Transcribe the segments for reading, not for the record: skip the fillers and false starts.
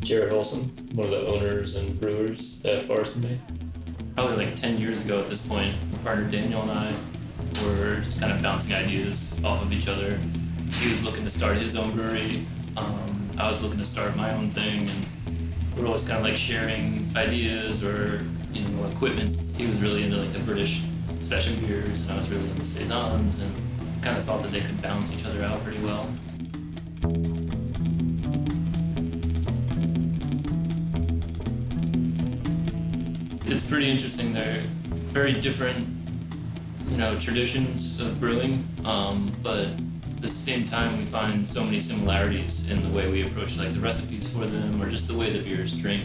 Gerard Olsen, one of the owners and brewers at Forest and Main. Probably like 10 years ago at this point, my partner Daniel and I were just kind of bouncing ideas off of each other. He was looking to start his own brewery. I was looking to start my own thing, and we were always kind of like sharing ideas or equipment. He was really into like the British session beers, and I was really into Saisons, and kind of thought that they could balance each other out pretty well. It's pretty interesting. They're very different, traditions of brewing, but at the same time we find so many similarities in the way we approach like the recipes for them, or just the way the beers drink.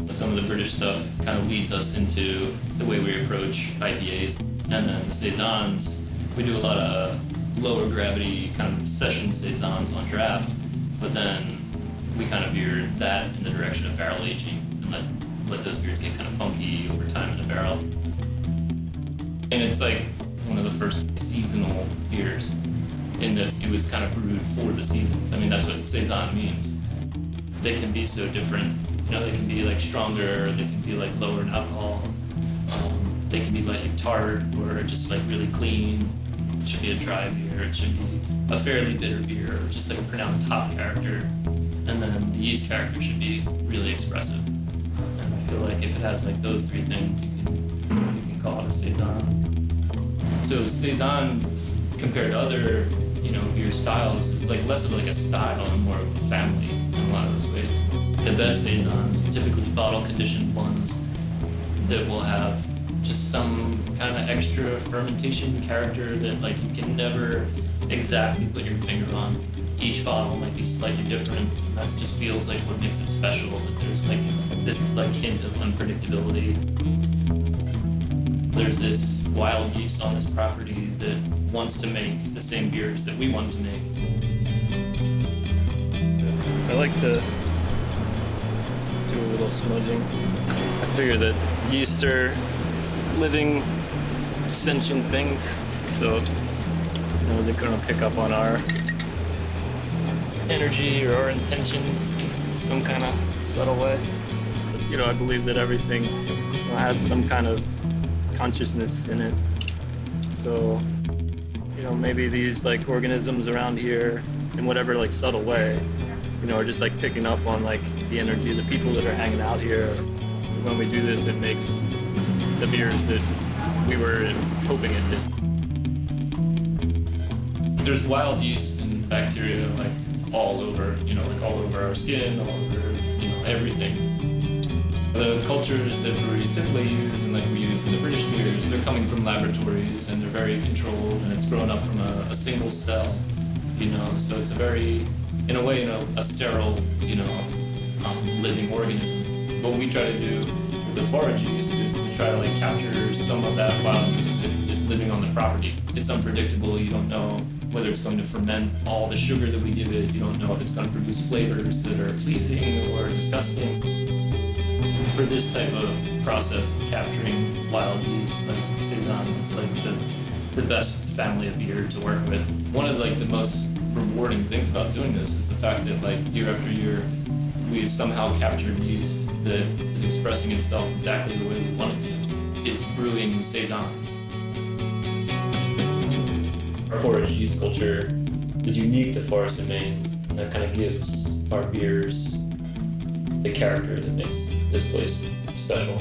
Some of the British stuff kind of leads us into the way we approach IPAs, and then the Saisons, we do a lot of lower gravity kind of session Saisons on draft, but then we kind of veer that in the direction of barrel aging and let those beers get kind of funky over time in the barrel. And it's like one of the first seasonal beers in that it was kind of brewed for the seasons. I mean, that's what Saison means. They can be so different. They can be like stronger, they can be like lower in alcohol. They can be like tart or just like really clean. It should be a dry beer, it should be a fairly bitter beer, or just like a pronounced hop character. And then the yeast character should be really expressive. And I feel like if it has like those three things, you can call it a Saison. So Saison, compared to other, beer styles, it's like less of like a style and more of a family in a lot of those ways. The best Saisons are typically bottle conditioned ones that will have just some kind of extra fermentation character that like you can never exactly put your finger on. Each bottle might be slightly different, and that just feels like what makes it special, that there's like this like hint of unpredictability. There's this wild yeast on this property that wants to make the same beers that we want to make. I like to do a little smudging. I figure that yeast are living, sentient things, so they're gonna pick up on our energy or our intentions in some kind of subtle way. I believe that everything has some kind of consciousness in it. So, maybe these like organisms around here, in whatever like subtle way, are just like picking up on like the energy of the people that are hanging out here. When we do this, it makes the beers that we were hoping it did. There's wild yeast and bacteria like all over, like all over our skin, all over, everything. The cultures that breweries typically use and like we use in the British beers, they're coming from laboratories and they're very controlled, and it's grown up from a single cell, so it's a very, in a way, a sterile, living organism. What we try to do with the forage yeast is to try to like capture some of that wild yeast that is living on the property. It's unpredictable. You don't know whether it's going to ferment all the sugar that we give it. You don't know if it's going to produce flavors that are pleasing or disgusting. For this type of process of capturing wild yeast, like Saison is like the best family of beer to work with. One of like the most rewarding things about doing this is the fact that like year after year, we've somehow captured yeast that is expressing itself exactly the way we want it to. It's brewing Saisons. Our forage yeast culture is unique to Forest and Main, and that kind of gives our beers the character that makes this place special.